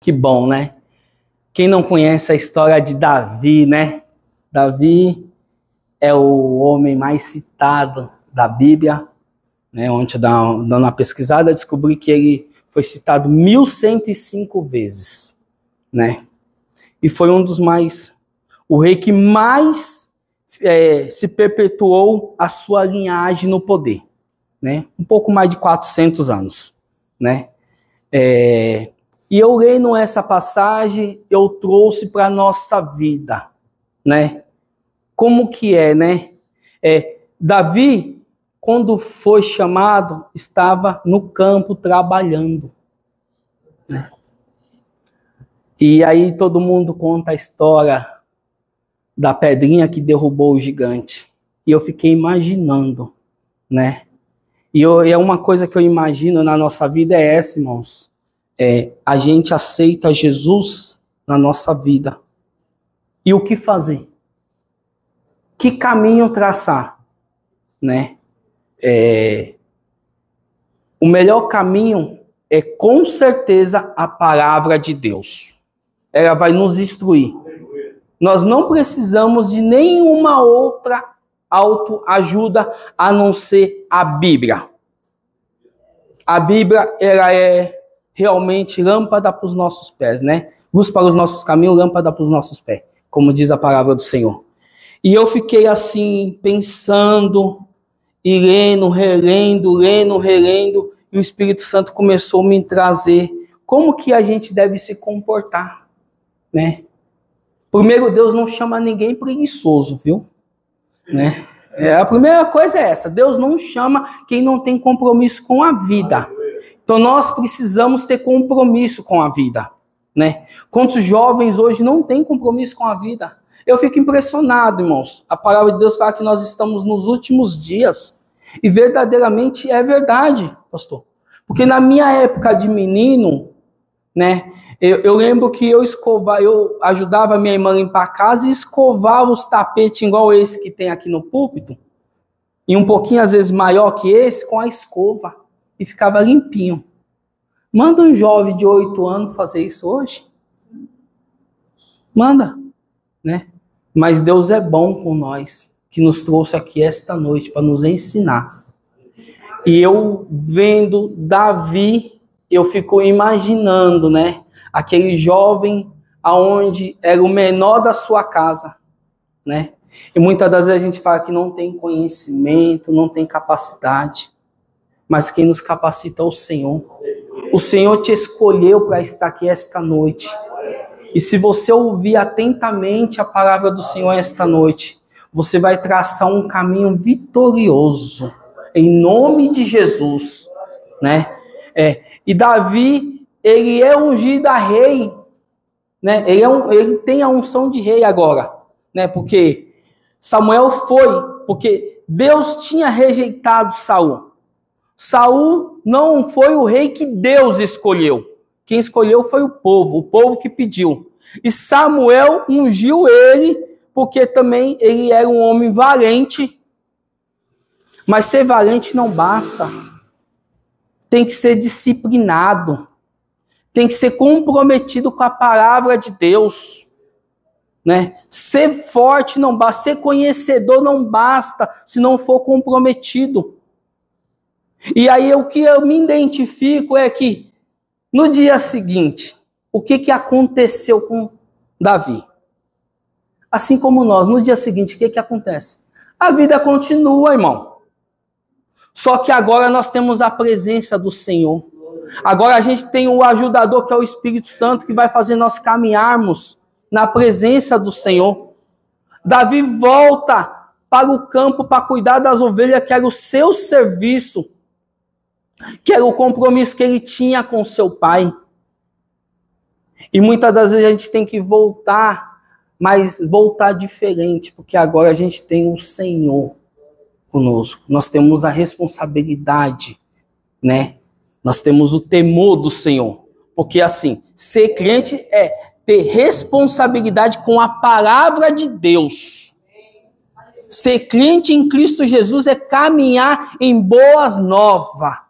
Que bom, né? Quem não conhece a história de Davi, né? Davi é o homem mais citado da Bíblia, né? Ontem, dando uma pesquisada, descobri que ele foi citado 1105 vezes, né? E foi um dos mais... o rei que mais se perpetuou a sua linhagem no poder, né? Um pouco mais de 400 anos, né? E eu lendo essa passagem, eu trouxe para a nossa vida, né? Como que é, né? Davi, quando foi chamado, estava no campo trabalhando, né? E aí todo mundo conta a história da pedrinha que derrubou o gigante. E eu fiquei imaginando, né? E é uma coisa que eu imagino na nossa vida é essa, irmãos. A gente aceita Jesus na nossa vida. E o que fazer? Que caminho traçar? Né? O melhor caminho é, com certeza, a palavra de Deus. Ela vai nos instruir. Nós não precisamos de nenhuma outra autoajuda a não ser a Bíblia. A Bíblia, ela é realmente lâmpada para os nossos pés, né? Luz para os nossos caminhos, lâmpada para os nossos pés, como diz a palavra do Senhor. E eu fiquei assim, pensando, e lendo, relendo, e o Espírito Santo começou a me trazer como que a gente deve se comportar, né? Primeiro, Deus não chama ninguém preguiçoso, viu? Né? A primeira coisa é essa, Deus não chama quem não tem compromisso com a vida. Então nós precisamos ter compromisso com a vida, né? Quantos jovens hoje não têm compromisso com a vida? Eu fico impressionado, irmãos. A palavra de Deus fala que nós estamos nos últimos dias, e verdadeiramente é verdade, pastor. Porque na minha época de menino, né, eu lembro que eu ajudava a minha irmã a limpar a casa e escovava os tapetes igual esse que tem aqui no púlpito, e um pouquinho às vezes maior que esse, com a escova, e ficava limpinho. Manda um jovem de 8 anos fazer isso hoje? Manda, né? Mas Deus é bom com nós, que nos trouxe aqui esta noite para nos ensinar. E eu vendo Davi, eu fico imaginando, né? Aquele jovem aonde era o menor da sua casa, né? E muitas das vezes a gente fala que não tem conhecimento, não tem capacidade, mas quem nos capacita é o Senhor. O Senhor te escolheu para estar aqui esta noite. E se você ouvir atentamente a palavra do Senhor esta noite, você vai traçar um caminho vitorioso, em nome de Jesus, né? E Davi, ele é ungido a rei, né? Ele tem a unção de rei agora, né? Porque Samuel porque Deus tinha rejeitado Saul. Saul não foi o rei que Deus escolheu. Quem escolheu foi o povo que pediu. E Samuel ungiu ele, porque também ele era um homem valente. Mas ser valente não basta. Tem que ser disciplinado. Tem que ser comprometido com a palavra de Deus, né? Ser forte não basta, ser conhecedor não basta, se não for comprometido. E aí o que eu me identifico é que no dia seguinte, o que aconteceu com Davi? Assim como nós, no dia seguinte, o que acontece? A vida continua, irmão. Só que agora nós temos a presença do Senhor. Agora a gente tem o ajudador, que é o Espírito Santo, que vai fazer nós caminharmos na presença do Senhor. Davi volta para o campo para cuidar das ovelhas, que era o seu serviço, que era o compromisso que ele tinha com seu pai. E muitas das vezes a gente tem que voltar, mas voltar diferente, porque agora a gente tem o Senhor conosco. Nós temos a responsabilidade, né? Nós temos o temor do Senhor. Porque assim, ser crente é ter responsabilidade com a palavra de Deus. Ser crente em Cristo Jesus é caminhar em boas novas.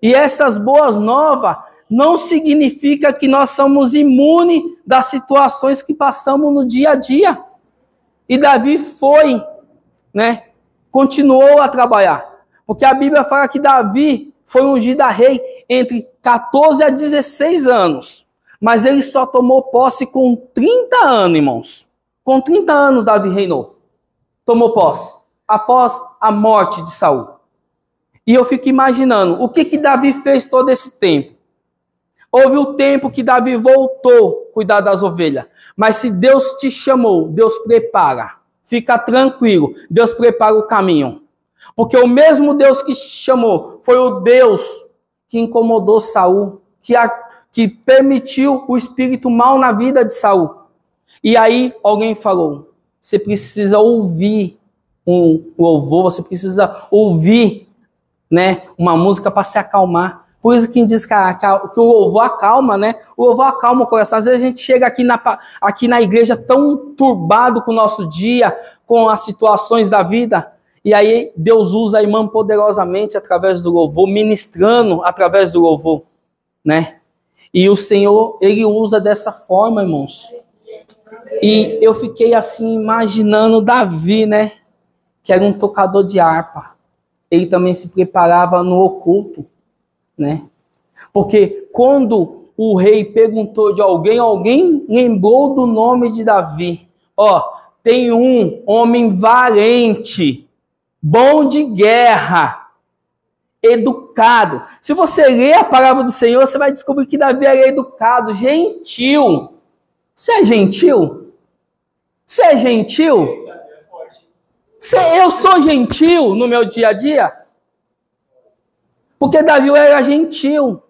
E essas boas novas não significa que nós somos imunes das situações que passamos no dia a dia. E Davi foi, né? Continuou a trabalhar. Porque a Bíblia fala que Davi foi ungido a rei entre 14 a 16 anos. Mas ele só tomou posse com 30 anos, irmãos. Com 30 anos Davi reinou. Tomou posse. Após a morte de Saul. E eu fico imaginando, o que Davi fez todo esse tempo? Houve o tempo que Davi voltou a cuidar das ovelhas. Mas se Deus te chamou, Deus prepara. Fica tranquilo, Deus prepara o caminho. Porque o mesmo Deus que te chamou foi o Deus que incomodou Saul, que permitiu o espírito mal na vida de Saul. E aí alguém falou, você precisa ouvir um louvor, você precisa ouvir, né, uma música para se acalmar. Por isso que diz que o louvor acalma, né? O louvor acalma o coração. Às vezes a gente chega aqui na igreja tão turbado com o nosso dia, com as situações da vida, e aí Deus usa a irmã poderosamente através do louvor, ministrando através do louvor, né? E o Senhor, Ele usa dessa forma, irmãos. E eu fiquei assim imaginando Davi, né? Que era um tocador de harpa. Ele também se preparava no oculto, né? Porque quando o rei perguntou de alguém, alguém lembrou do nome de Davi. Ó, tem um homem valente, bom de guerra, educado. Se você ler a palavra do Senhor, você vai descobrir que Davi era educado, gentil. Você é gentil? Você é gentil? Eu sou gentil no meu dia a dia? Porque Davi era gentil.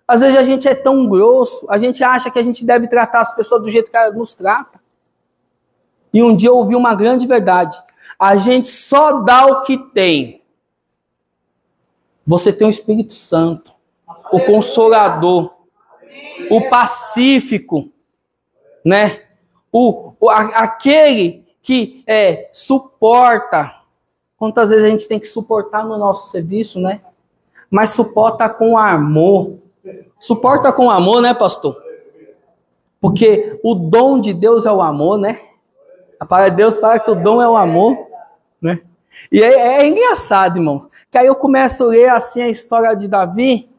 Às vezes a gente é tão grosso, a gente acha que a gente deve tratar as pessoas do jeito que ela nos trata. E um dia eu ouvi uma grande verdade. A gente só dá o que tem. Você tem o Espírito Santo, o Consolador, o Pacífico, né? Aquele que suporta. Quantas vezes a gente tem que suportar no nosso serviço, né? Mas suporta com amor. Suporta com amor, né, pastor? Porque o dom de Deus é o amor, né? A palavra de Deus fala que o dom é o amor, né? E é engraçado, irmãos, que aí eu começo a ler assim a história de Davi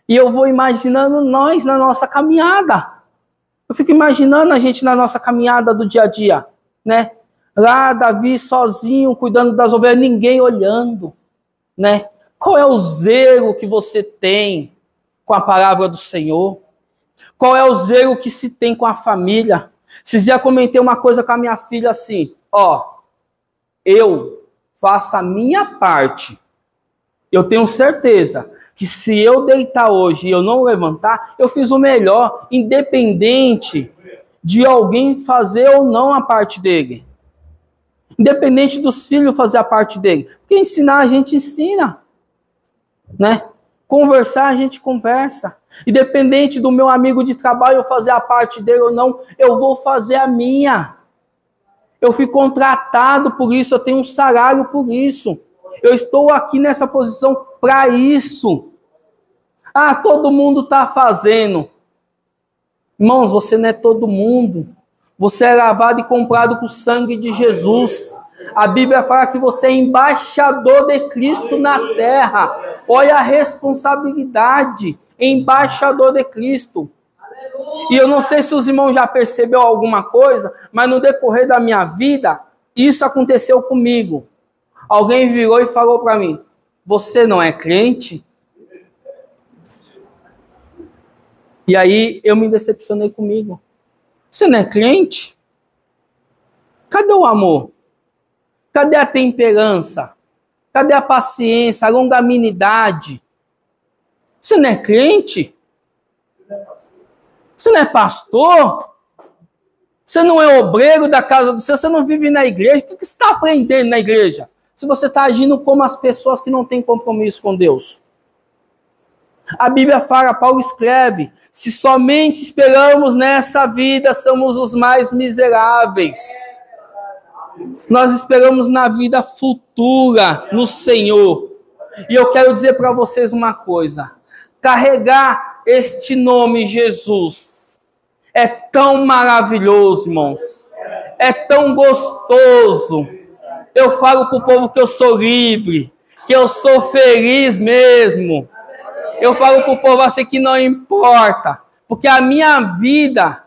e eu vou imaginando nós na nossa caminhada. Eu fico imaginando a gente na nossa caminhada do dia a dia, né? Lá, Davi sozinho, cuidando das ovelhas, ninguém olhando, né? Qual é o zelo que você tem com a palavra do Senhor? Qual é o zelo que se tem com a família? Esses dias eu comentei uma coisa com a minha filha assim, ó, eu faço a minha parte. Eu tenho certeza que se eu deitar hoje e eu não levantar, eu fiz o melhor, independente de alguém fazer ou não a parte dele. Independente dos filhos fazer a parte dele. Porque ensinar a gente ensina, né? Conversar a gente conversa. Independente do meu amigo de trabalho fazer a parte dele ou não, eu vou fazer a minha. Eu fui contratado por isso, eu tenho um salário por isso. Eu estou aqui nessa posição para isso. Ah, todo mundo está fazendo. Irmãos, você não é todo mundo. Você é lavado e comprado com o sangue de Jesus. A Bíblia fala que você é embaixador de Cristo na terra. Olha a responsabilidade. Embaixador de Cristo. E eu não sei se os irmãos já perceberam alguma coisa, mas no decorrer da minha vida, isso aconteceu comigo. Alguém virou e falou para mim, você não é crente? E aí eu me decepcionei comigo. Você não é crente? Cadê o amor? Cadê a temperança? Cadê a paciência, a longanimidade? Você não é crente? Você não é pastor? Você não é obreiro da casa do Senhor? Você não vive na igreja? O que você está aprendendo na igreja? Se você está agindo como as pessoas que não têm compromisso com Deus. A Bíblia fala, Paulo escreve, se somente esperamos nessa vida, somos os mais miseráveis. Nós esperamos na vida futura, no Senhor. E eu quero dizer para vocês uma coisa. Carregar este nome, Jesus, é tão maravilhoso, irmãos. É tão gostoso. Eu falo para o povo que eu sou livre, que eu sou feliz mesmo. Eu falo para o povo assim que não importa, porque a minha vida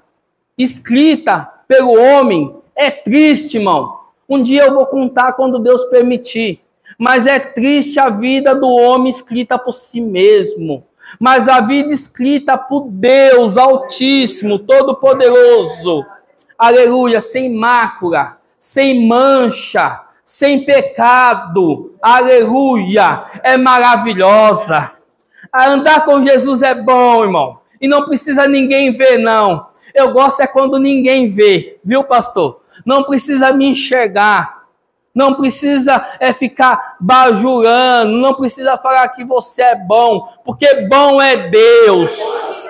escrita pelo homem é triste, irmão. Um dia eu vou contar quando Deus permitir. Mas é triste a vida do homem escrita por si mesmo. Mas a vida escrita por Deus Altíssimo, Todo-Poderoso, aleluia, sem mácula, sem mancha, sem pecado, aleluia, é maravilhosa. Andar com Jesus é bom, irmão, e não precisa ninguém ver, não. Eu gosto é quando ninguém vê, viu, pastor? Não precisa me enxergar. Não precisa ficar bajulando, não precisa falar que você é bom, porque bom é Deus.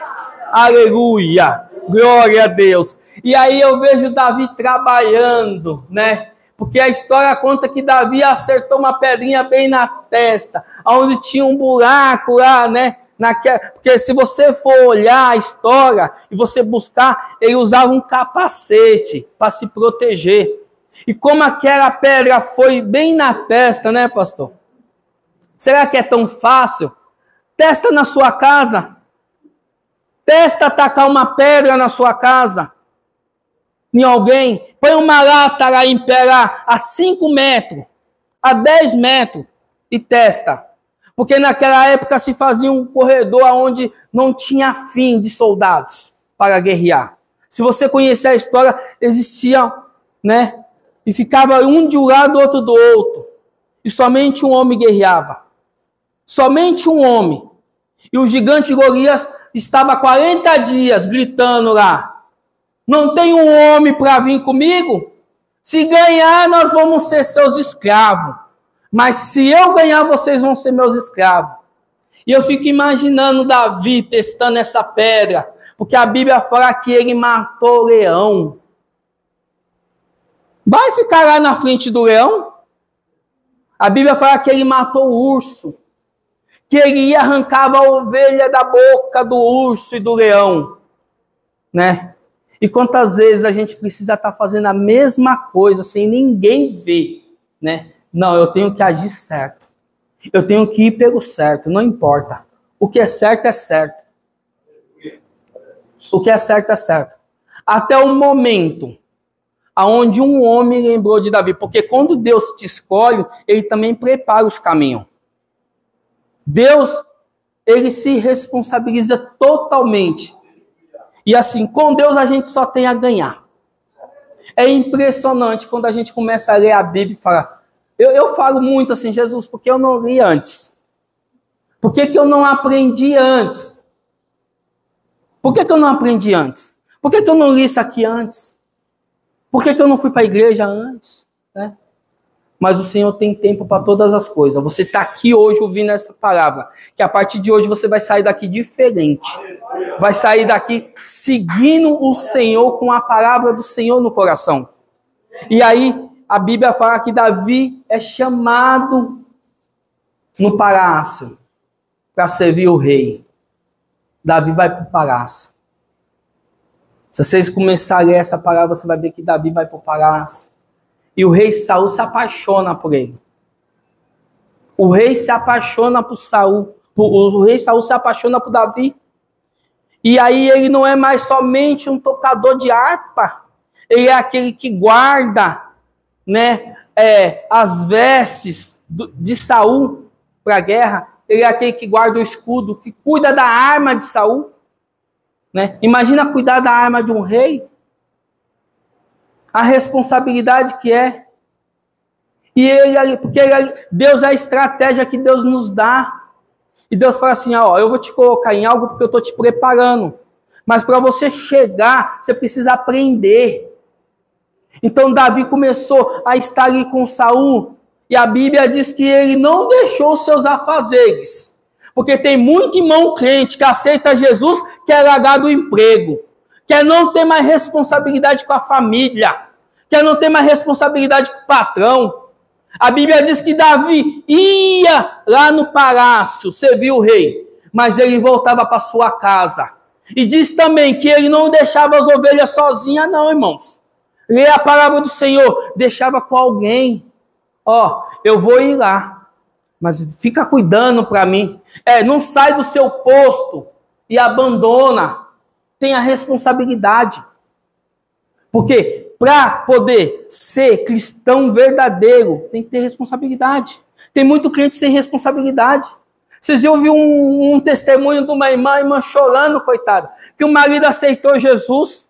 Aleluia, glória a Deus. E aí eu vejo Davi trabalhando, né? Porque a história conta que Davi acertou uma pedrinha bem na testa, onde tinha um buraco lá, né? Porque se você for olhar a história e você buscar, ele usava um capacete para se proteger. E como aquela pedra foi bem na testa, né, pastor? Será que é tão fácil? Testa na sua casa. Testa atacar uma pedra na sua casa. Em alguém. Põe uma lata lá em pé lá, a 5 metros, a 10 metros e testa. Porque naquela época se fazia um corredor onde não tinha fim de soldados para guerrear. Se você conhecer a história, existia, né? E ficava um de um lado, outro do outro. E somente um homem guerreava. Somente um homem. E o gigante Golias estava 40 dias gritando lá. Não tem um homem para vir comigo? Se ganhar, nós vamos ser seus escravos. Mas se eu ganhar, vocês vão ser meus escravos. E eu fico imaginando Davi testando essa pedra. Porque a Bíblia fala que ele matou o leão. Vai ficar lá na frente do leão? A Bíblia fala que ele matou o urso. Que ele ia arrancava a ovelha da boca do urso e do leão. Né? E quantas vezes a gente precisa estar fazendo a mesma coisa sem ninguém ver, né? Não, eu tenho que agir certo. Eu tenho que ir pelo certo, não importa. O que é certo é certo. O que é certo é certo. Até o momento aonde um homem lembrou de Davi, porque quando Deus te escolhe, ele também prepara os caminhos. Deus, ele se responsabiliza totalmente. E assim, com Deus a gente só tem a ganhar. É impressionante quando a gente começa a ler a Bíblia e fala... Eu falo muito assim, Jesus, porque eu não li antes? Por que eu não aprendi antes? Por que eu não aprendi antes? Por que eu não li isso aqui antes? Por que eu não fui para a igreja antes? Né? Mas o Senhor tem tempo para todas as coisas. Você está aqui hoje ouvindo essa palavra. Que a partir de hoje você vai sair daqui diferente. Vai sair daqui seguindo o Senhor com a palavra do Senhor no coração. E aí a Bíblia fala que Davi é chamado no palácio para servir o rei. Davi vai para o palácio. Se vocês começarem a ler essa palavra, você vai ver que Davi vai para o palácio. E o rei Saul se apaixona por ele. O rei se apaixona por Saul. O rei Saul se apaixona por Davi. E aí ele não é mais somente um tocador de harpa. Ele é aquele que guarda, né, as vestes de Saul para a guerra. Ele é aquele que guarda o escudo, que cuida da arma de Saul. Né? Imagina cuidar da arma de um rei. A responsabilidade que é. E Deus é a estratégia que Deus nos dá. E Deus fala assim, ó, eu vou te colocar em algo porque eu estou te preparando. Mas para você chegar, você precisa aprender. Então Davi começou a estar ali com Saul. E a Bíblia diz que ele não deixou seus afazeres. Porque tem muito irmão crente que aceita Jesus, quer largar do emprego, quer não ter mais responsabilidade com a família, quer não ter mais responsabilidade com o patrão. A Bíblia diz que Davi ia lá no palácio servir o rei, mas ele voltava para sua casa. E diz também que ele não deixava as ovelhas sozinhas, não, irmãos. Lê a palavra do Senhor, deixava com alguém. Ó, eu vou ir lá, mas fica cuidando para mim. Não sai do seu posto e abandona. Tenha responsabilidade. Porque para poder ser cristão verdadeiro, tem que ter responsabilidade. Tem muito crente sem responsabilidade. Vocês ouviram um testemunho de uma irmã chorando, coitada, que o marido aceitou Jesus,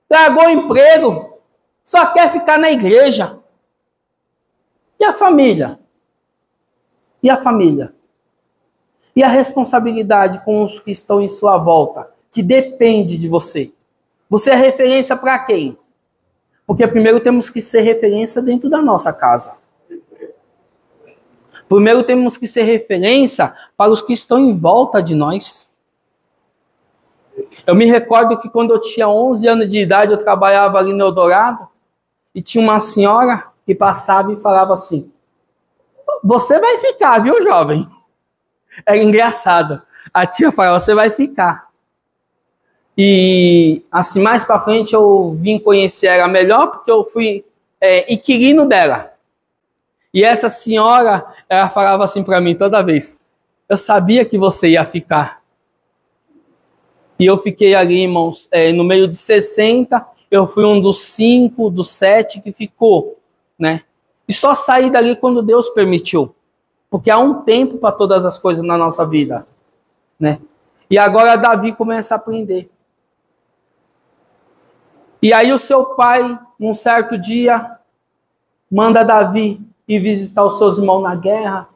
largou o emprego, só quer ficar na igreja. E a família? E a família? E a responsabilidade com os que estão em sua volta, que depende de você? Você é referência para quem? Porque primeiro temos que ser referência dentro da nossa casa. Primeiro temos que ser referência para os que estão em volta de nós. Eu me recordo que quando eu tinha 11 anos de idade, eu trabalhava ali no Eldorado, e tinha uma senhora que passava e falava assim: você vai ficar, viu, jovem? Era engraçado. A tia falava: você vai ficar. E assim, mais para frente eu vim conhecer ela melhor, porque eu fui inquilino dela. E essa senhora, ela falava assim para mim toda vez: eu sabia que você ia ficar. E eu fiquei ali, irmãos, no meio de 60, eu fui um dos 5, dos 7 que ficou, né? E só saí dali quando Deus permitiu. Porque há um tempo para todas as coisas na nossa vida, né? E agora Davi começa a aprender. E aí o seu pai, num certo dia, manda Davi ir visitar os seus irmãos na guerra,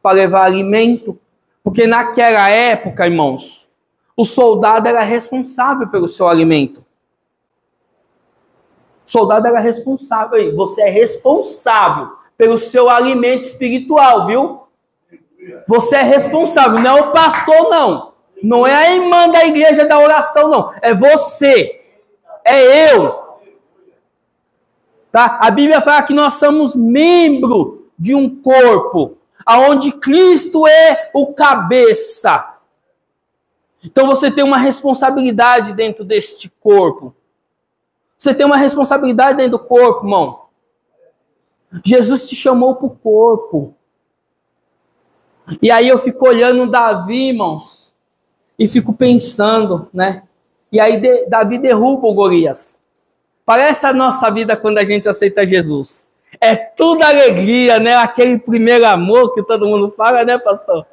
para levar alimento. Porque naquela época, irmãos, o soldado era responsável pelo seu alimento. O soldado era responsável. Ei, você é responsável pelo seu alimento espiritual, viu? Você é responsável, não é o pastor, não. Não é a irmã da igreja da oração, não. É você. É eu. Tá? A Bíblia fala que nós somos membro de um corpo, aonde Cristo é o cabeça. Então você tem uma responsabilidade dentro deste corpo. Você tem uma responsabilidade dentro do corpo, irmão. Jesus te chamou para o corpo. E aí eu fico olhando Davi, irmãos, e fico pensando, né? E aí Davi derruba o Golias. Parece a nossa vida quando a gente aceita Jesus. É tudo alegria, né? Aquele primeiro amor que todo mundo fala, né, pastor?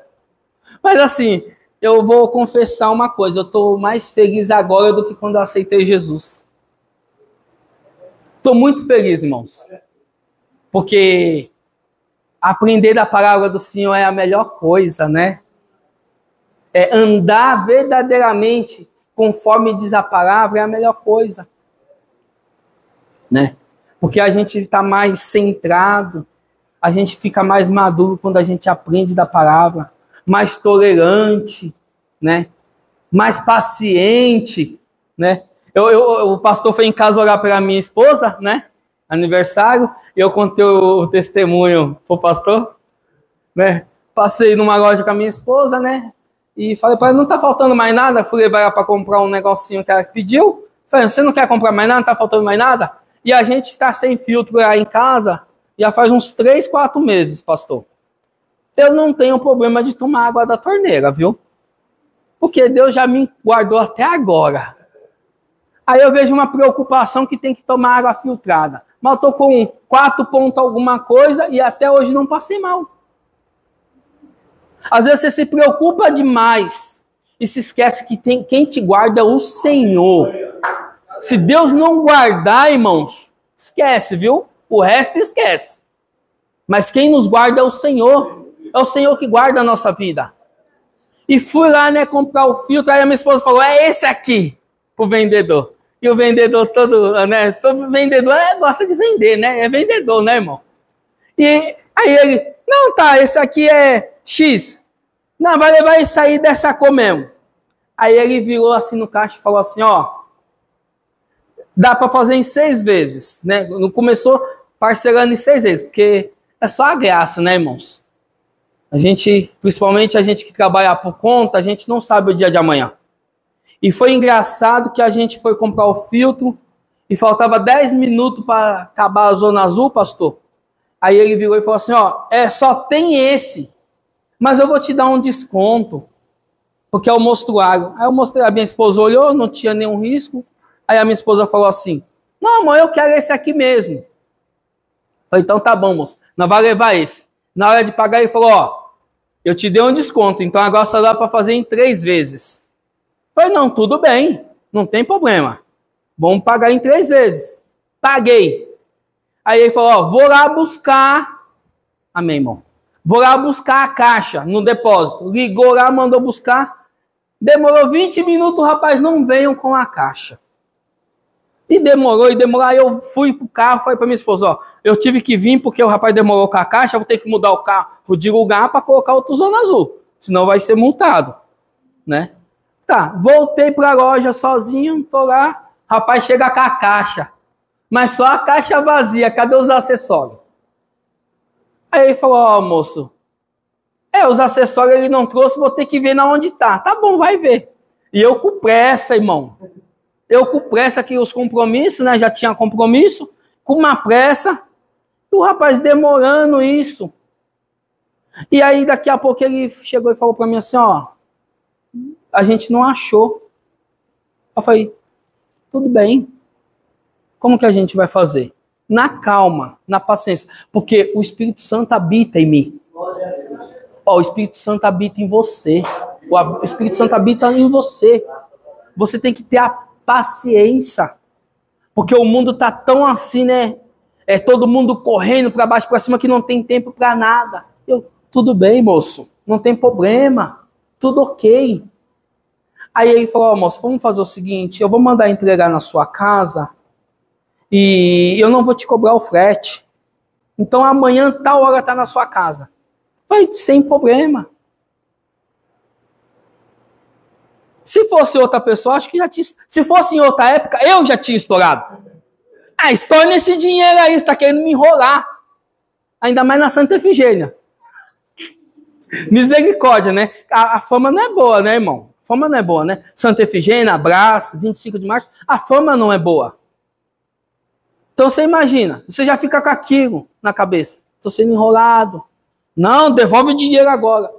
Mas assim, eu vou confessar uma coisa. Eu estou mais feliz agora do que quando eu aceitei Jesus. Estou muito feliz, irmãos. Porque aprender da palavra do Senhor é a melhor coisa, né? É andar verdadeiramente conforme diz a palavra é a melhor coisa. Né? Porque a gente está mais centrado, a gente fica mais maduro quando a gente aprende da palavra, mais tolerante, né? Mais paciente, né? O pastor foi em casa orar pela minha esposa, né? Aniversário, e eu contei o testemunho pro pastor, né? Passei numa loja com a minha esposa, né? E falei para ela: não tá faltando mais nada? Fui levar ela para comprar um negocinho que ela pediu. Falei: você não quer comprar mais nada? Não tá faltando mais nada? E a gente está sem filtro lá em casa já faz uns 3, 4 meses, pastor. Eu não tenho problema de tomar água da torneira, viu? Porque Deus já me guardou até agora. Aí eu vejo uma preocupação que tem que tomar água filtrada. Mas eu estou com 4 pontos alguma coisa e até hoje não passei mal. Às vezes você se preocupa demais e se esquece que quem te guarda é o Senhor. Se Deus não guardar, irmãos, esquece, viu? O resto esquece. Mas quem nos guarda é o Senhor. É o Senhor que guarda a nossa vida. E fui lá, né, comprar o filtro. Aí a minha esposa falou: é esse aqui, pro vendedor. E o vendedor todo vendedor gosta de vender, né? É vendedor, né, irmão? E aí ele: não, tá, esse aqui é X. Não, vai levar isso aí dessa cor mesmo. Aí ele virou assim no caixa e falou assim: ó, dá para fazer em 6 vezes, né? Não começou parcelando em 6 vezes, porque é só a graça, né, irmãos? A gente, principalmente a gente que trabalha por conta, a gente não sabe o dia de amanhã. E foi engraçado que a gente foi comprar o filtro e faltava 10 minutos para acabar a zona azul, pastor. Aí ele virou e falou assim, ó, só tem esse, mas eu vou te dar um desconto, porque é o mostruário. Aí eu mostrei, a minha esposa olhou, não tinha nenhum risco. Aí a minha esposa falou assim, não, amor, eu quero esse aqui mesmo. Eu falei, então tá bom, moço, nós vamos levar esse. Na hora de pagar, ele falou, ó, eu te dei um desconto, então agora só dá para fazer em 3 vezes. Eu falei, não, tudo bem, não tem problema. Vamos pagar em 3 vezes. Paguei. Aí ele falou, ó, vou lá buscar. Amém, irmão. Vou lá buscar a caixa no depósito. Ligou lá, mandou buscar. Demorou 20 minutos, o rapaz não veio com a caixa. E demorou. Aí eu fui pro carro, falei pra minha esposa, ó, eu tive que vir porque o rapaz demorou com a caixa, eu vou ter que mudar o carro de lugar para colocar outro zona azul. Senão vai ser multado, né? Tá, voltei pra loja sozinho, tô lá, rapaz chega com a caixa. Mas só a caixa vazia, cadê os acessórios? Aí ele falou, ó, moço, os acessórios ele não trouxe, vou ter que ver na onde tá. Tá bom, vai ver. E eu com pressa, irmão. Eu com pressa aqui, os compromissos, né? Já tinha compromisso, com uma pressa. E o rapaz demorando isso. E aí, daqui a pouco, ele chegou e falou pra mim assim, ó, a gente não achou. Eu falei, tudo bem. Como que a gente vai fazer? Na calma, na paciência. Porque o Espírito Santo habita em mim. Ó, o Espírito Santo habita em você. O Espírito Santo habita em você. Você tem que ter a paciência. Porque o mundo tá tão assim, né? Todo mundo correndo para baixo, para cima, que não tem tempo para nada. Tudo bem, moço. Não tem problema. Tudo ok. Aí ele falou, ó, moço, vamos fazer o seguinte, eu vou mandar entregar na sua casa e eu não vou te cobrar o frete. Então amanhã, tal hora, tá na sua casa. Vai, sem problema. Se fosse outra pessoa, acho que já tinha... Se fosse em outra época, eu já tinha estourado. Estoura nesse dinheiro aí, você tá querendo me enrolar. Ainda mais na Santa Efigênia. Misericórdia, né? A fama não é boa, né, irmão? A fama não é boa, né? Santa Efigênia, abraço, 25 de março, a fama não é boa. Então você imagina, você já fica com aquilo na cabeça. Estou sendo enrolado. Não, devolve o dinheiro agora.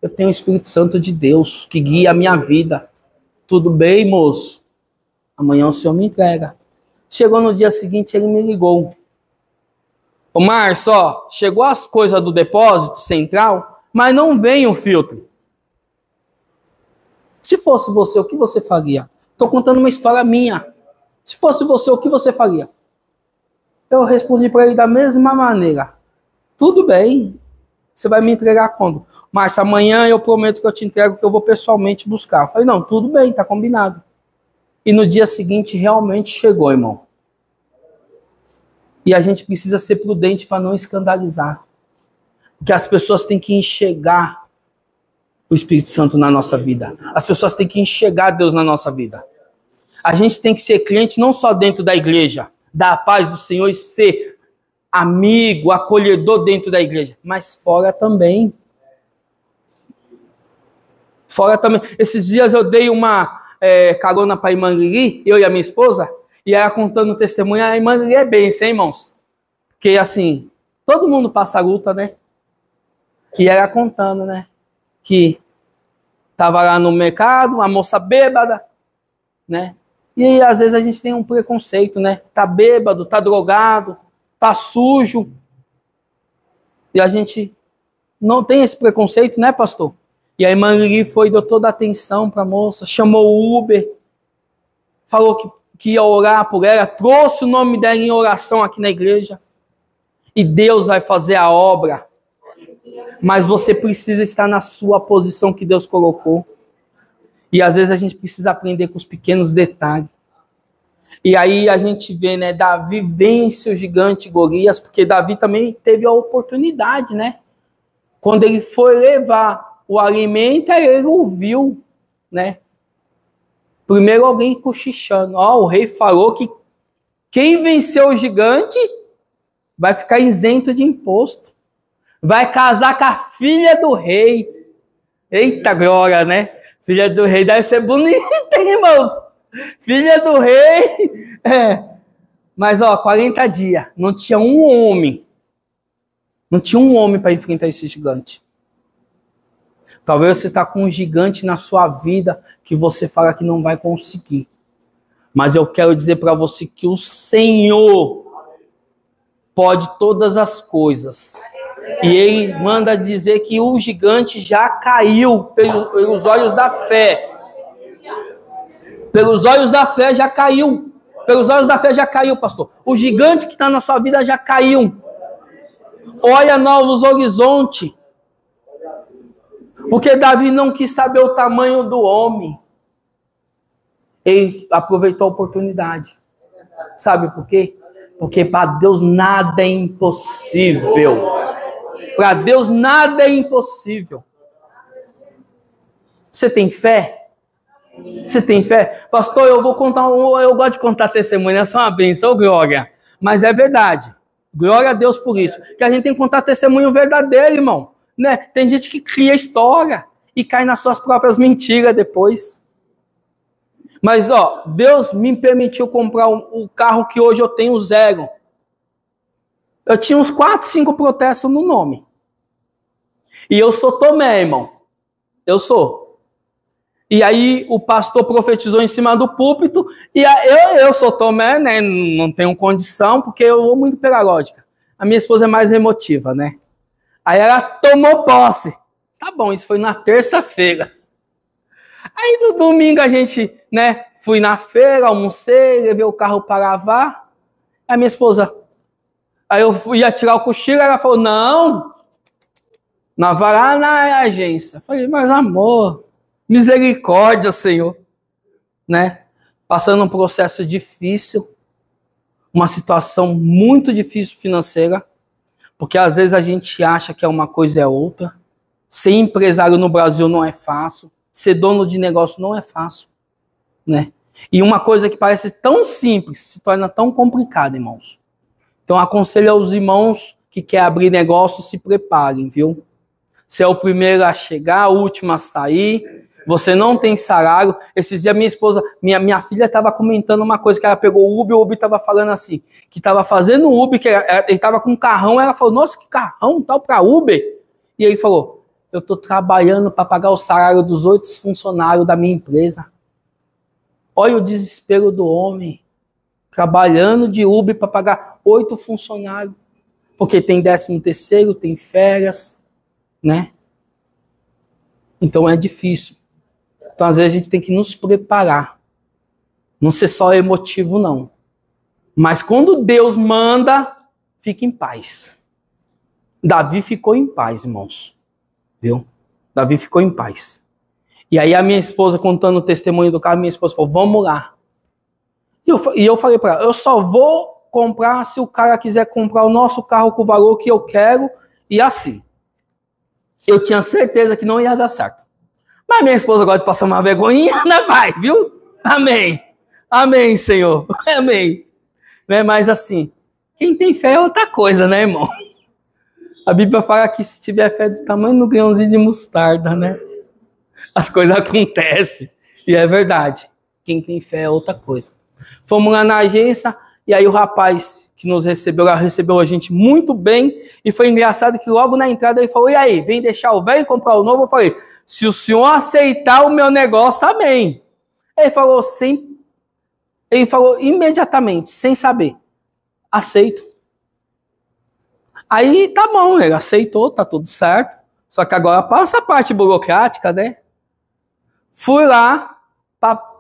Eu tenho o Espírito Santo de Deus que guia a minha vida. Tudo bem, moço? Amanhã o senhor me entrega. Chegou no dia seguinte, ele me ligou. Ô Márcio, ó, chegou as coisas do depósito central, mas não vem o filtro. Se fosse você, o que você faria? Estou contando uma história minha. Se fosse você, o que você faria? Eu respondi para ele da mesma maneira. Tudo bem. Você vai me entregar quando? Márcio, amanhã eu prometo que eu te entrego, que eu vou pessoalmente buscar. Eu falei, não, tudo bem, tá combinado. E no dia seguinte realmente chegou, irmão. E a gente precisa ser prudente para não escandalizar. Porque as pessoas têm que enxergar o Espírito Santo na nossa vida. As pessoas têm que enxergar Deus na nossa vida. A gente tem que ser crente não só dentro da igreja, da paz do Senhor e ser amigo, acolhedor dentro da igreja, mas fora também. Fora também. Esses dias eu dei uma carona para a irmã Lili, eu e a minha esposa, e ela contando o testemunho. A irmã Lili é bênção, hein, irmãos? Porque assim, todo mundo passa luta, né? E ela contando, né? Que estava lá no mercado, uma moça bêbada, né? E às vezes a gente tem um preconceito, né? Tá bêbado, tá drogado, tá sujo. E a gente não tem esse preconceito, né, pastor? E a irmã Lili foi, deu toda a atenção para a moça, chamou o Uber, falou que ia orar por ela, trouxe o nome dela em oração aqui na igreja. E Deus vai fazer a obra. Mas você precisa estar na sua posição que Deus colocou. E às vezes a gente precisa aprender com os pequenos detalhes. E aí a gente vê, né, Davi vence o gigante Golias, porque Davi também teve a oportunidade, né? Quando ele foi levar o alimento, ele ouviu, né? Primeiro alguém cochichando. Ó, o rei falou que quem venceu o gigante vai ficar isento de imposto. Vai casar com a filha do rei. Eita glória, né? Filha do rei deve ser bonita, hein, irmãos? Filha do rei. Mas, 40 dias. Não tinha um homem. Não tinha um homem para enfrentar esse gigante. Talvez você está com um gigante na sua vida que você fala que não vai conseguir. Mas eu quero dizer para você que o Senhor pode todas as coisas. E Ele manda dizer que o gigante já caiu pelos olhos da fé. Pelos olhos da fé já caiu. Pelos olhos da fé já caiu, pastor. O gigante que está na sua vida já caiu. Olha novos horizontes. Porque Davi não quis saber o tamanho do homem. Ele aproveitou a oportunidade. Sabe por quê? Porque para Deus nada é impossível. Para Deus nada é impossível. Você tem fé? Você tem fé? Pastor, eu gosto de contar testemunho, é só uma bênção, glória. Mas é verdade. Glória a Deus por isso. Que a gente tem que contar testemunho verdadeiro, irmão. Né? Tem gente que cria história e cai nas suas próprias mentiras depois. Mas, Deus me permitiu comprar o carro que hoje eu tenho 0. Eu tinha uns 4, 5 protestos no nome. E eu sou Tomé, irmão. Eu sou. E aí o pastor profetizou em cima do púlpito. E eu sou Tomé, né? Não tenho condição, porque eu vou muito pela lógica. A minha esposa é mais emotiva, né? Aí ela tomou posse. Tá bom, isso foi na terça-feira. Aí no domingo a gente, né? Fui na feira, almocei, levei o carro para lavar. Aí a minha esposa... Aí eu ia tirar o cochilo, ela falou, não, vai lá na agência. Eu falei, mas amor, misericórdia, Senhor. Né? Passando um processo difícil, uma situação muito difícil financeira, porque às vezes a gente acha que é uma coisa e é outra. Ser empresário no Brasil não é fácil, ser dono de negócio não é fácil. Né? E uma coisa que parece tão simples se torna tão complicada, irmãos. Então, aconselho aos irmãos que querem abrir negócio, se preparem, viu? Você é o primeiro a chegar, o último a sair, você não tem salário. Esses dias minha esposa, minha filha estava comentando uma coisa, que ela pegou o Uber estava falando assim, que estava fazendo Uber, que ele estava com um carrão, ela falou, nossa, que carrão, tal para Uber? E ele falou, eu estou trabalhando para pagar o salário dos 8 funcionários da minha empresa. Olha o desespero do homem. Trabalhando de Uber para pagar 8 funcionários. Porque tem 13º, tem férias, né? Então é difícil. Então às vezes a gente tem que nos preparar. Não ser só emotivo, não. Mas quando Deus manda, fique em paz. Davi ficou em paz, irmãos. Viu? Davi ficou em paz. E aí a minha esposa, contando o testemunho do carro, minha esposa falou, vamos lá. E eu falei para ela, eu só vou comprar se o cara quiser comprar o nosso carro com o valor que eu quero e assim. Eu tinha certeza que não ia dar certo. Mas minha esposa gosta de passar uma vergonhinha, não vai, viu? Amém. Amém, Senhor. Amém. Né? Mas assim, quem tem fé é outra coisa, né, irmão? A Bíblia fala que se tiver fé do tamanho do grãozinho de mostarda, né? As coisas acontecem. E é verdade. Quem tem fé é outra coisa. Fomos lá na agência e aí o rapaz que nos recebeu lá recebeu a gente muito bem e foi engraçado que logo na entrada ele falou, e aí, vem deixar o velho e comprar o novo? Eu falei, se o senhor aceitar o meu negócio, amém. Ele falou imediatamente, sem saber, aceito. Aí tá bom, ele aceitou, tá tudo certo, só que agora passa a parte burocrática, né? Fui lá para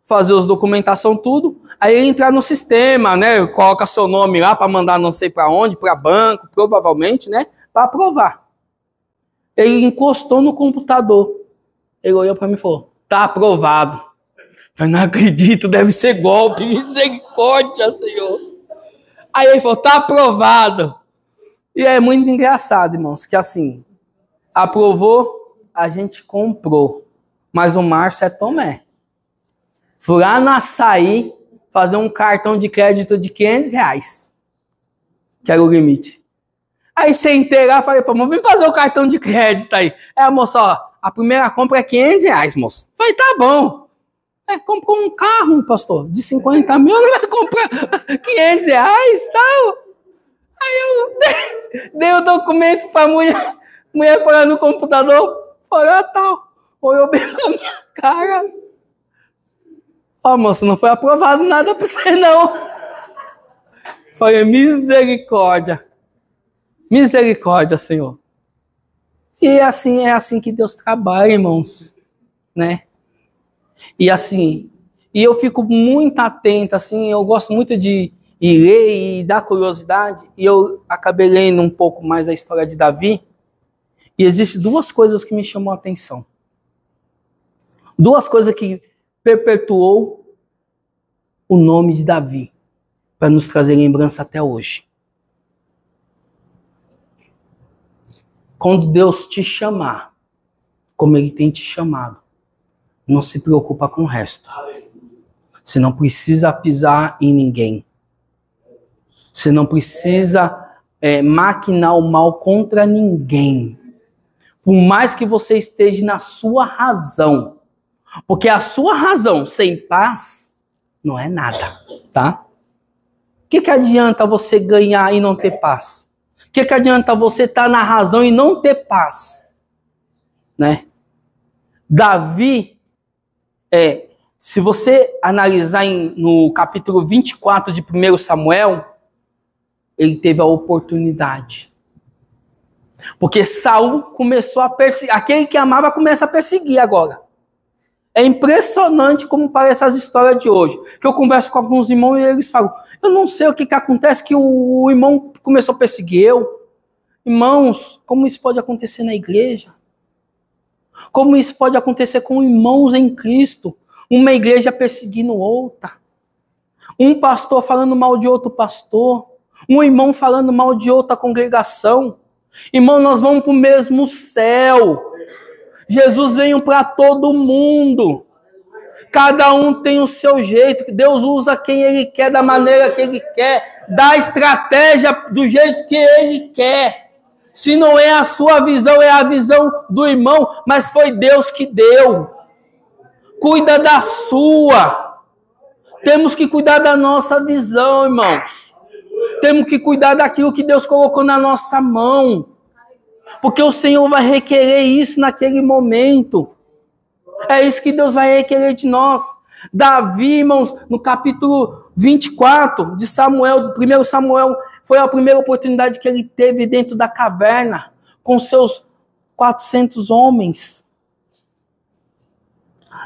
fazer as documentação, tudo. Aí entrar no sistema, né? Coloca seu nome lá para mandar não sei para onde, para banco, provavelmente, né? Para aprovar. Ele encostou no computador. Ele olhou para mim e falou, tá aprovado. Eu falei, não acredito, deve ser golpe, misericórdia, Senhor. Aí ele falou, tá aprovado. E é muito engraçado, irmãos, que assim, aprovou, a gente comprou. Mas o Márcio é Tomé. Fui lá no Açaí fazer um cartão de crédito de R$500, que era o limite. Aí sentei lá, falei pra moça, vem fazer o cartão de crédito aí. Aí a moça, ó, a primeira compra é R$500, moça. Falei, tá bom. Comprou um carro, pastor, de 50 mil, não vai comprar R$500, tal. Aí eu dei o documento pra mulher. A mulher foi lá no computador, falou, tal. Olhou bem pra minha cara. Ó, moça, não foi aprovado nada pra você, não. Falei, misericórdia. Misericórdia, Senhor. E assim, é assim que Deus trabalha, irmãos. Né? E assim, e eu fico muito atento, assim, eu gosto muito de ler e dar curiosidade. E eu acabei lendo um pouco mais a história de Davi. E existem duas coisas que me chamam a atenção. Duas coisas que perpetuou o nome de Davi, para nos trazer lembrança até hoje. Quando Deus te chamar, como Ele tem te chamado, não se preocupa com o resto. Você não precisa pisar em ninguém. Você não precisa maquinar o mal contra ninguém. Por mais que você esteja na sua razão. Porque a sua razão sem paz não é nada, tá? O que adianta você ganhar e não ter paz? O que adianta você estar na razão e não ter paz? Né? Davi, se você analisar no capítulo 24 de 1 Samuel, ele teve a oportunidade. Porque Saul começou a perseguir. Aquele que amava começa a perseguir agora. É impressionante como parecem as histórias de hoje. Que eu converso com alguns irmãos e eles falam, eu não sei o que acontece, que o irmão começou a perseguir eu. Irmãos, como isso pode acontecer na igreja? Como isso pode acontecer com irmãos em Cristo? Uma igreja perseguindo outra. Um pastor falando mal de outro pastor. Um irmão falando mal de outra congregação. Irmão, nós vamos para o mesmo céu. Jesus veio para todo mundo. Cada um tem o seu jeito. Deus usa quem Ele quer, da maneira que Ele quer. Dá estratégia do jeito que Ele quer. Se não é a sua visão, é a visão do irmão. Mas foi Deus que deu. Cuida da sua. Temos que cuidar da nossa visão, irmãos. Temos que cuidar daquilo que Deus colocou na nossa mão. Porque o Senhor vai requerer isso naquele momento. É isso que Deus vai requerer de nós. Davi, irmãos, no capítulo 24 de Samuel, do 1 Samuel, foi a primeira oportunidade que ele teve dentro da caverna, com seus 400 homens.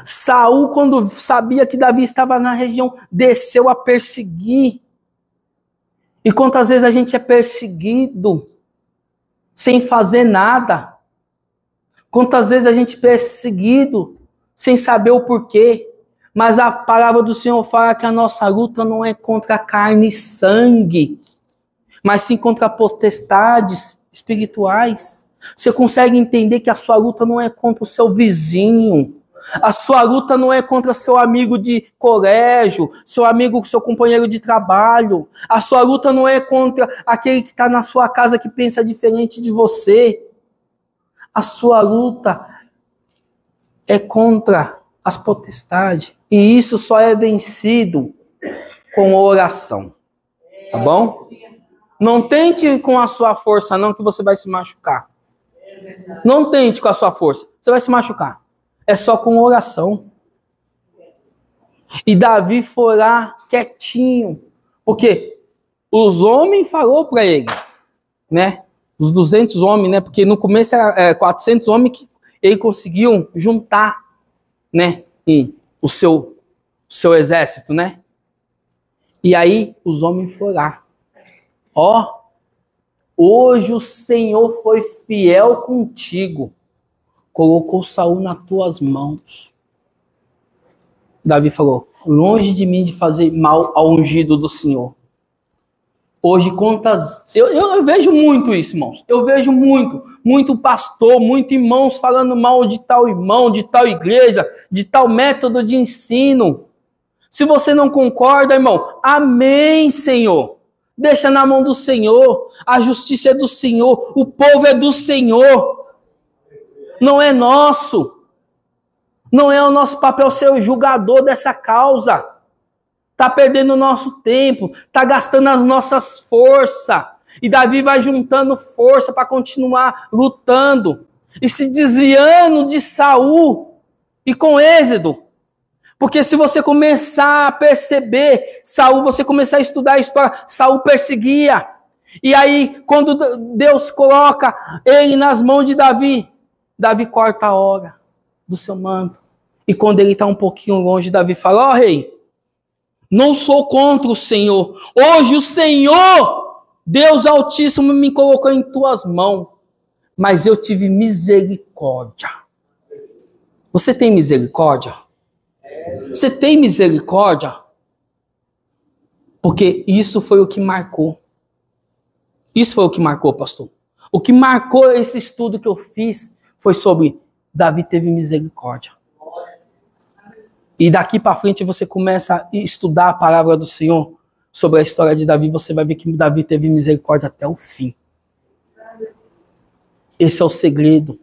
Saul, quando sabia que Davi estava na região, desceu a perseguir. E quantas vezes a gente é perseguido sem fazer nada? Quantas vezes a gente é perseguido sem saber o porquê? Mas a palavra do Senhor fala que a nossa luta não é contra carne e sangue, mas sim contra potestades espirituais. Você consegue entender que a sua luta não é contra o seu vizinho. A sua luta não é contra seu amigo de colégio, seu amigo, seu companheiro de trabalho. A sua luta não é contra aquele que está na sua casa que pensa diferente de você. A sua luta é contra as potestades. E isso só é vencido com oração. Tá bom? Não tente com a sua força, não, que você vai se machucar. Não tente com a sua força, você vai se machucar. É só com oração. E Davi foi lá quietinho. Porque os homens falaram para ele, né? Os 200 homens, né? Porque no começo era 400 homens que ele conseguiu juntar, né? O seu exército, né? E aí os homens foram lá. Ó, hoje o Senhor foi fiel contigo. Colocou Saul nas tuas mãos. Davi falou, longe de mim de fazer mal ao ungido do Senhor. Hoje, eu vejo muito isso, irmãos. Eu vejo muito pastor, muito irmãos falando mal de tal irmão, de tal igreja, de tal método de ensino. Se você não concorda, irmão, amém, Senhor. Deixa na mão do Senhor. A justiça é do Senhor. O povo é do Senhor. Não é nosso. Não é o nosso papel ser o julgador dessa causa. Está perdendo o nosso tempo. Está gastando as nossas forças. E Davi vai juntando força para continuar lutando. E se desviando de Saul. E com êxito. Porque se você começar a perceber, Saul, você começar a estudar a história, Saul perseguia. E aí, quando Deus coloca ele nas mãos de Davi, Davi corta a hora do seu manto. E quando ele está um pouquinho longe, Davi fala, ó rei, não sou contra o Senhor. Hoje o Senhor, Deus Altíssimo, me colocou em tuas mãos. Mas eu tive misericórdia. Você tem misericórdia? Você tem misericórdia? Porque isso foi o que marcou. Isso foi o que marcou, pastor. O que marcou esse estudo que eu fiz foi sobre Davi teve misericórdia. E daqui para frente você começa a estudar a palavra do Senhor sobre a história de Davi, você vai ver que Davi teve misericórdia até o fim. Esse é o segredo.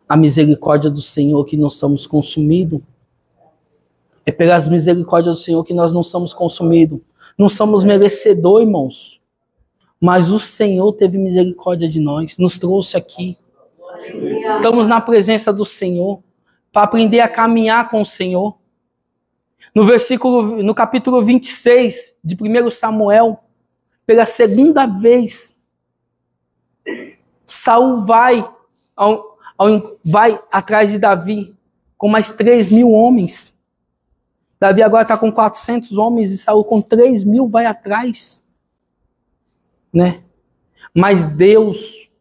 A misericórdia do Senhor que não somos consumidos. É pelas misericórdias do Senhor que nós não somos consumidos. Não somos merecedores, irmãos. Mas o Senhor teve misericórdia de nós. Nos trouxe aqui. Estamos na presença do Senhor. Para aprender a caminhar com o Senhor. No capítulo 26 de 1 Samuel. Pela segunda vez. Saul vai atrás de Davi. Com mais 3.000 homens. Davi agora está com 400 homens e Saul com 3.000 vai atrás. Né? Mas Deus,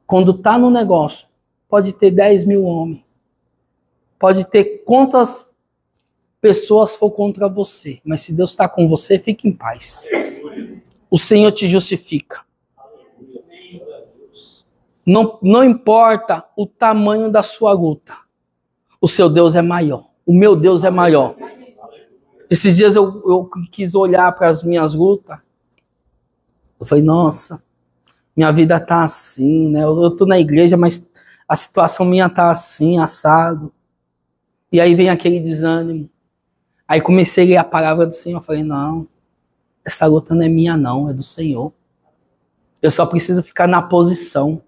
quando está no negócio, pode ter 10.000 homens. Pode ter quantas pessoas for contra você. Mas se Deus está com você, fique em paz. O Senhor te justifica. Não importa o tamanho da sua luta. O seu Deus é maior. O meu Deus é maior. Esses dias eu quis olhar para as minhas lutas. Eu falei, nossa, minha vida tá assim, né? Eu tô na igreja, mas a situação minha tá assim, assado. E aí vem aquele desânimo. Aí comecei a ler a palavra do Senhor. Eu falei, não, essa luta não é minha não, é do Senhor. Eu só preciso ficar na posição.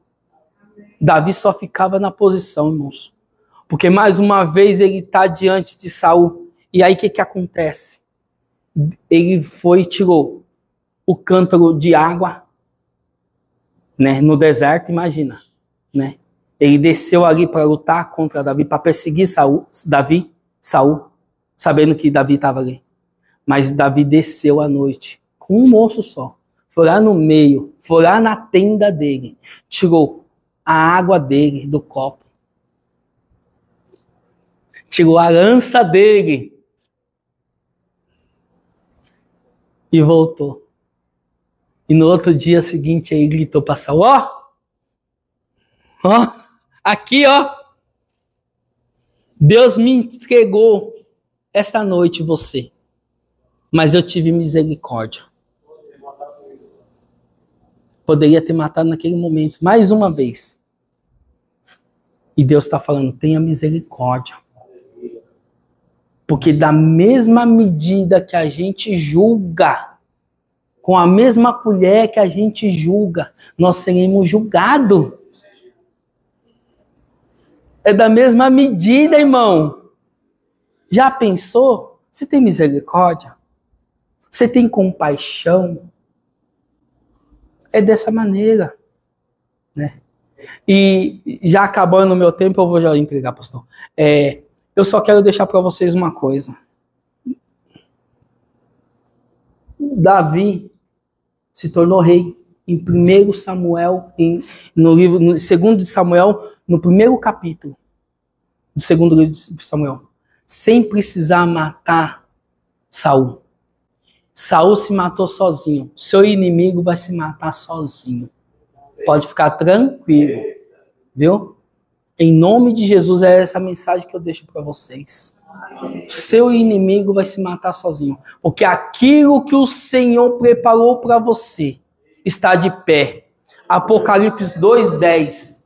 Davi só ficava na posição, irmãos. Porque mais uma vez ele está diante de Saul. E aí o que acontece? Ele foi e tirou o cântaro de água, né, no deserto, imagina. Né? Ele desceu ali para lutar contra Davi, para perseguir Saul, sabendo que Davi estava ali. Mas Davi desceu à noite, com um moço só. Foi lá no meio, foi lá na tenda dele, tirou a água dele do copo. Tirou a lança dele e voltou. E no outro dia seguinte ele gritou para Saul, aqui Deus me entregou esta noite você, mas eu tive misericórdia. Poderia ter matado naquele momento, mais uma vez. E Deus está falando, tenha misericórdia. Porque da mesma medida que a gente julga, com a mesma colher que a gente julga, nós seremos julgados. É da mesma medida, irmão. Já pensou? Você tem misericórdia? Você tem compaixão? É dessa maneira. Né? E já acabando o meu tempo, eu vou já entregar, pastor. Eu só quero deixar para vocês uma coisa. Davi se tornou rei em 1 Samuel, no 2 Samuel, no primeiro capítulo do segundo livro de Samuel, sem precisar matar Saul. Saul se matou sozinho. Seu inimigo vai se matar sozinho. Pode ficar tranquilo, viu? Em nome de Jesus, é essa mensagem que eu deixo para vocês. seu inimigo vai se matar sozinho. Porque aquilo que o Senhor preparou para você está de pé. Apocalipse 2:10.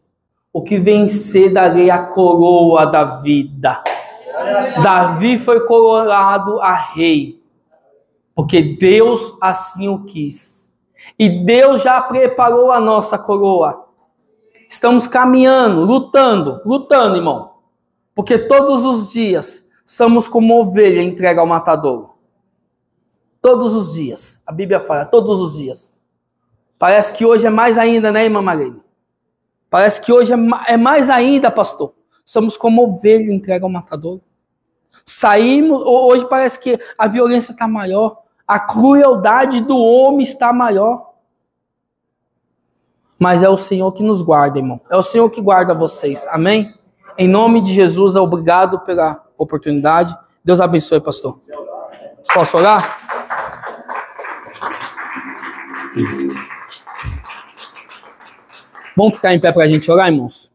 O que vencer darei a coroa da vida. Davi foi coroado a rei. Porque Deus assim o quis. E Deus já preparou a nossa coroa. Estamos caminhando, lutando, irmão. Porque todos os dias somos como ovelha entregue ao matadouro. Todos os dias. A Bíblia fala, todos os dias. Parece que hoje é mais ainda, né, irmã Marlene? Parece que hoje é mais ainda, pastor. Somos como ovelha entregue ao matadouro. Saímos, hoje parece que a violência está maior. A crueldade do homem está maior. Mas é o Senhor que nos guarda, irmão. É o Senhor que guarda vocês. Amém? Em nome de Jesus, obrigado pela oportunidade. Deus abençoe, pastor. Posso orar? Vamos ficar em pé para a gente orar, irmãos?